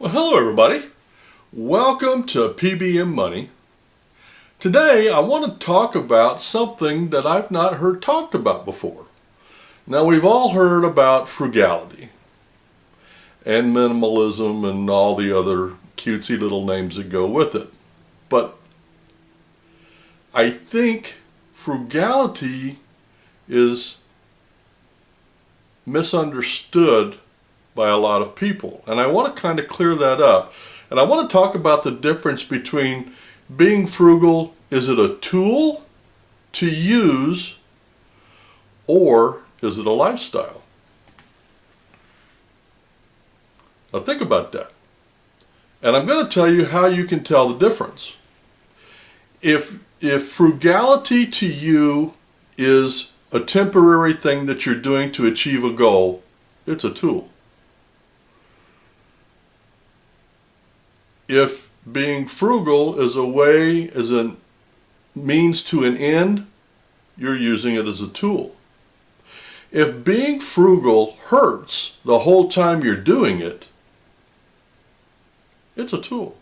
Well, hello everybody. Welcome to P.B.M. Money. Today I want to talk about something that I've not heard talked about before. Now we've all heard about frugality and minimalism and all the other cutesy little names that go with it. But I think frugality is misunderstood by a lot of people. And I want to kind of clear that up. And I want to talk about the difference between being frugal, is it a tool to use, or is it a lifestyle? Now think about that. And I'm going to tell you how you can tell the difference. If frugality to you is a temporary thing that you're doing to achieve a goal, it's a tool. If being frugal is a means to an end, you're using it as a tool. If being frugal hurts the whole time you're doing it, it's a tool.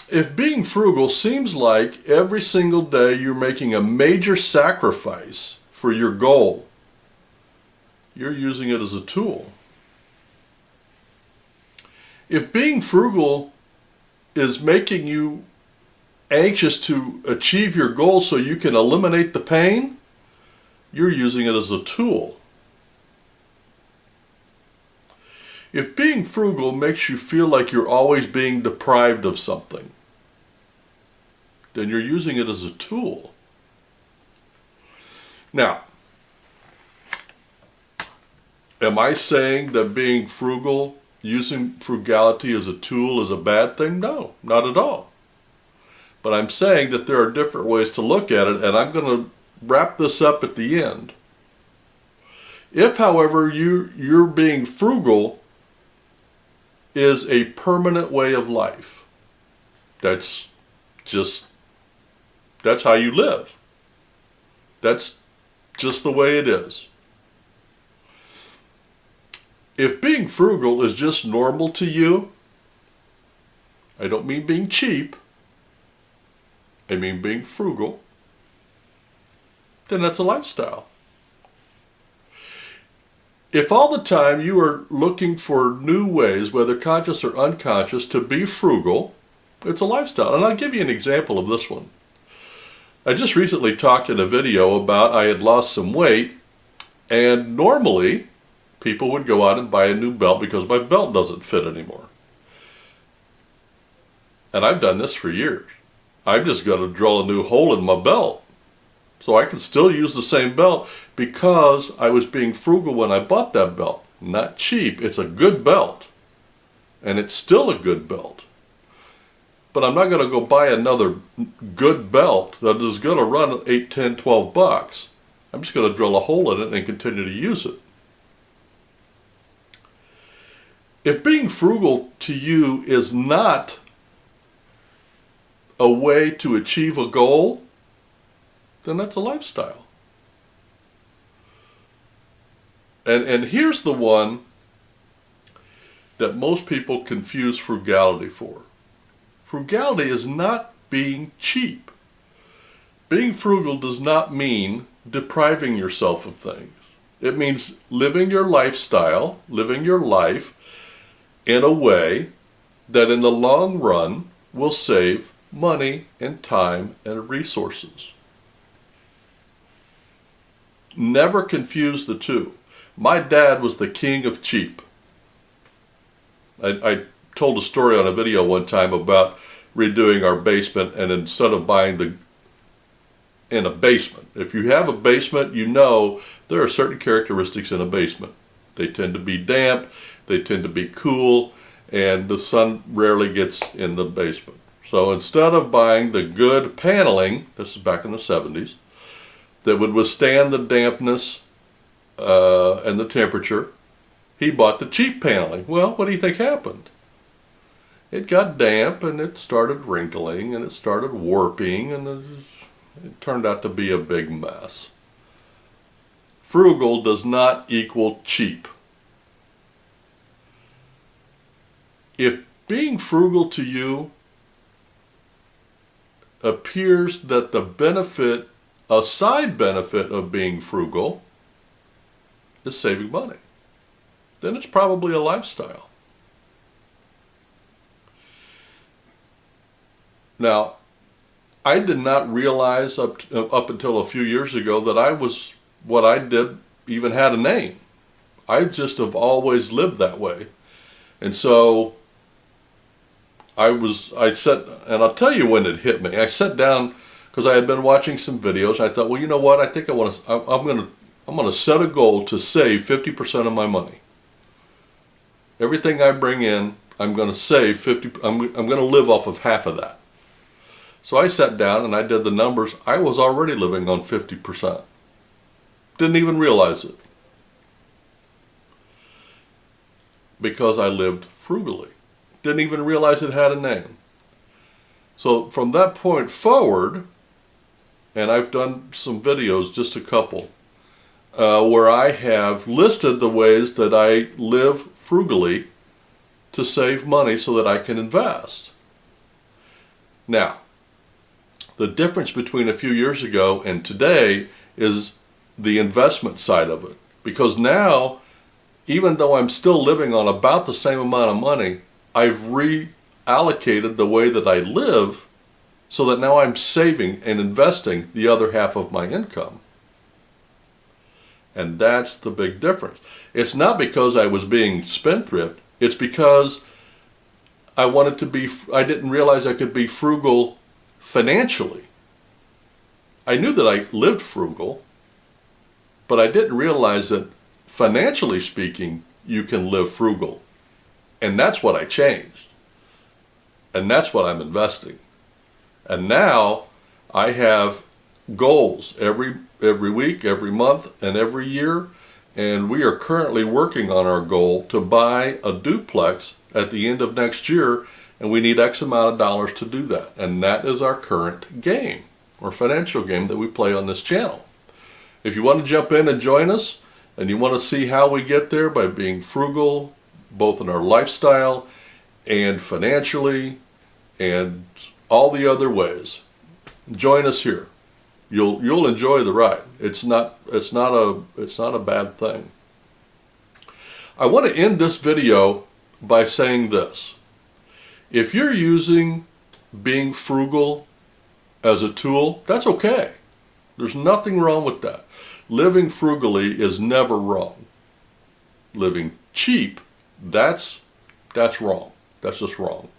If being frugal seems like every single day you're making a major sacrifice for your goal, you're using it as a tool. If being frugal is making you anxious to achieve your goal so you can eliminate the pain, you're using it as a tool. If being frugal makes you feel like you're always being deprived of something, then you're using it as a tool. Now, am I saying that being frugal, using frugality as a tool, is a bad thing? No, not at all. But I'm saying that there are different ways to look at it, and I'm going to wrap this up at the end. If, however, you're being frugal is a permanent way of life, that's how you live. That's just the way it is. If being frugal is just normal to you, I don't mean being cheap, I mean being frugal, then that's a lifestyle. If all the time you are looking for new ways, whether conscious or unconscious, to be frugal, it's a lifestyle. And I'll give you an example of this one. I just recently talked in a video about I had lost some weight, and normally people would go out and buy a new belt because my belt doesn't fit anymore. And I've done this for years. I'm just going to drill a new hole in my belt so I can still use the same belt because I was being frugal when I bought that belt. Not cheap, it's a good belt. And it's still a good belt. But I'm not going to go buy another good belt that is going to run 8, 10, 12 bucks. I'm just going to drill a hole in it and continue to use it. If being frugal to you is not a way to achieve a goal, then that's a lifestyle. And here's the one that most people confuse frugality for. Frugality is not being cheap. Being frugal does not mean depriving yourself of things. It means living your lifestyle, living your life in a way that in the long run will save money and time and resources. Never confuse the two. My dad was the king of cheap. I told a story on a video one time about redoing our basement, and instead of buying in a basement, if you have a basement, you know there are certain characteristics in a basement. They tend to be damp, they tend to be cool, and the sun rarely gets in the basement. So instead of buying the good paneling, this is back in the 70s, that would withstand the dampness and the temperature, he bought the cheap paneling. Well, what do you think happened? It got damp and it started wrinkling and it started warping, and it turned out to be a big mess. Frugal does not equal cheap. If being frugal to you appears that the benefit, a side benefit of being frugal, is saving money, then it's probably a lifestyle. Now, I did not realize up until a few years ago that what I did even had a name. I just have always lived that way. And so I sat, and I'll tell you when it hit me. I sat down because I had been watching some videos. I thought, well, you know what? I think I'm going to set a goal to save 50% of my money. Everything I bring in, I'm going to save 50. I'm going to live off of half of that. So I sat down and I did the numbers. I was already living on 50%. Didn't even realize it, because I lived frugally. Didn't even realize it had a name. So from that point forward, and I've done some videos, just a couple, where I have listed the ways that I live frugally to save money so that I can invest. Now, the difference between a few years ago and today is the investment side of it. Because now, even though I'm still living on about the same amount of money, I've reallocated the way that I live so that now I'm saving and investing the other half of my income. And that's the big difference. It's not because I was being spendthrift. It's because I didn't realize I could be frugal financially. I knew that I lived frugal, but I didn't realize that financially speaking, you can live frugal. And that's what I changed. And that's what I'm investing. And now I have goals every week, every month, and every year. And we are currently working on our goal to buy a duplex at the end of next year. And we need X amount of dollars to do that. And that is our current game, or financial game, that we play on this channel. If you want to jump in and join us, and you want to see how we get there by being frugal, both in our lifestyle and financially and all the other ways, join us here. You'll enjoy the ride. It's not a bad thing. I want to end this video by saying this. If you're using being frugal as a tool, that's okay. There's nothing wrong with that. Living frugally is never wrong. Living cheap, that's wrong. That's just wrong.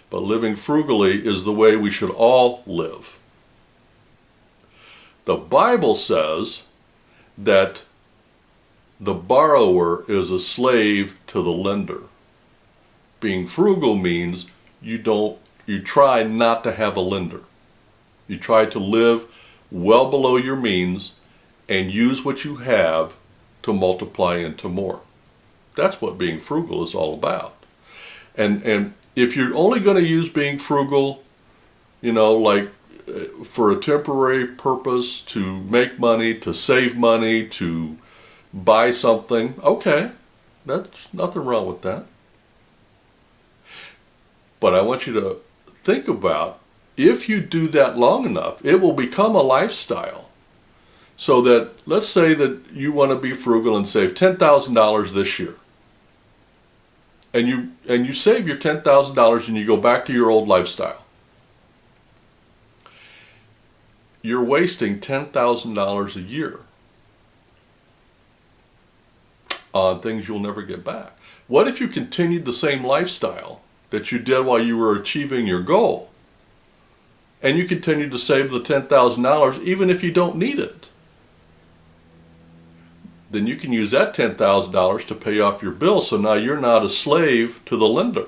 But living frugally is the way we should all live. The Bible says that the borrower is a slave to the lender. Being frugal means you try not to have a lender. You try to live well below your means and use what you have to multiply into more. That's what being frugal is all about. And if you're only going to use being frugal, like for a temporary purpose, to make money, to save money, to buy something, okay, that's nothing wrong with that. But I want you to think about, if you do that long enough, it will become a lifestyle. So that, let's say that you want to be frugal and save $10,000 this year. And you save your $10,000 and you go back to your old lifestyle. You're wasting $10,000 a year on things you'll never get back. What if you continued the same lifestyle that you did while you were achieving your goal, and you continue to save the $10,000 even if you don't need it? Then you can use that $10,000 to pay off your bills, so now you're not a slave to the lender.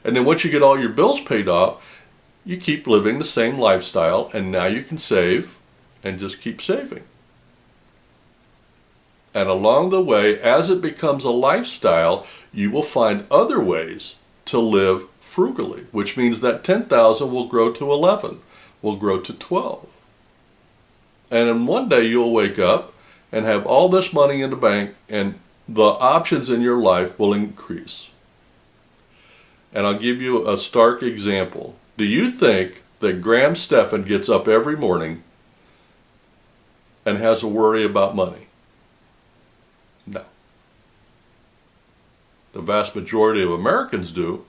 And then once you get all your bills paid off, you keep living the same lifestyle, and now you can save and just keep saving. And along the way, as it becomes a lifestyle, you will find other ways to live frugally, which means that 10,000 will grow to 11, will grow to 12. And then one day you'll wake up and have all this money in the bank, and the options in your life will increase. And I'll give you a stark example. Do you think that Graham Stephan gets up every morning and has a worry about money? No. The vast majority of Americans do.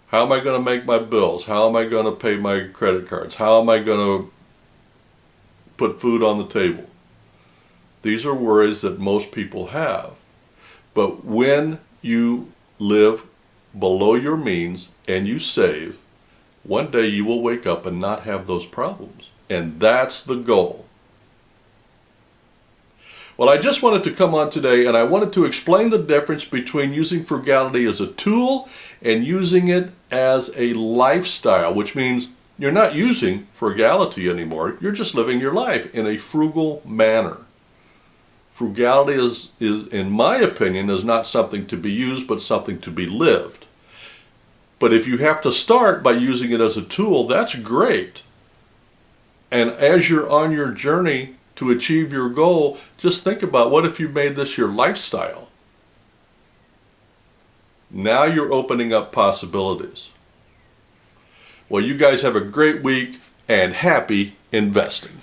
How am I going to make my bills? How am I going to pay my credit cards? How am I going to put food on the table? These are worries that most people have. But when you live below your means and you save, one day you will wake up and not have those problems. And that's the goal. Well, I just wanted to come on today and I wanted to explain the difference between using frugality as a tool and using it as a lifestyle, which means you're not using frugality anymore. You're just living your life in a frugal manner. Frugality is, in my opinion, is not something to be used, but something to be lived. But if you have to start by using it as a tool, that's great. And as you're on your journey to achieve your goal, just think about, what if you made this your lifestyle? Now you're opening up possibilities. Well, you guys have a great week and happy investing.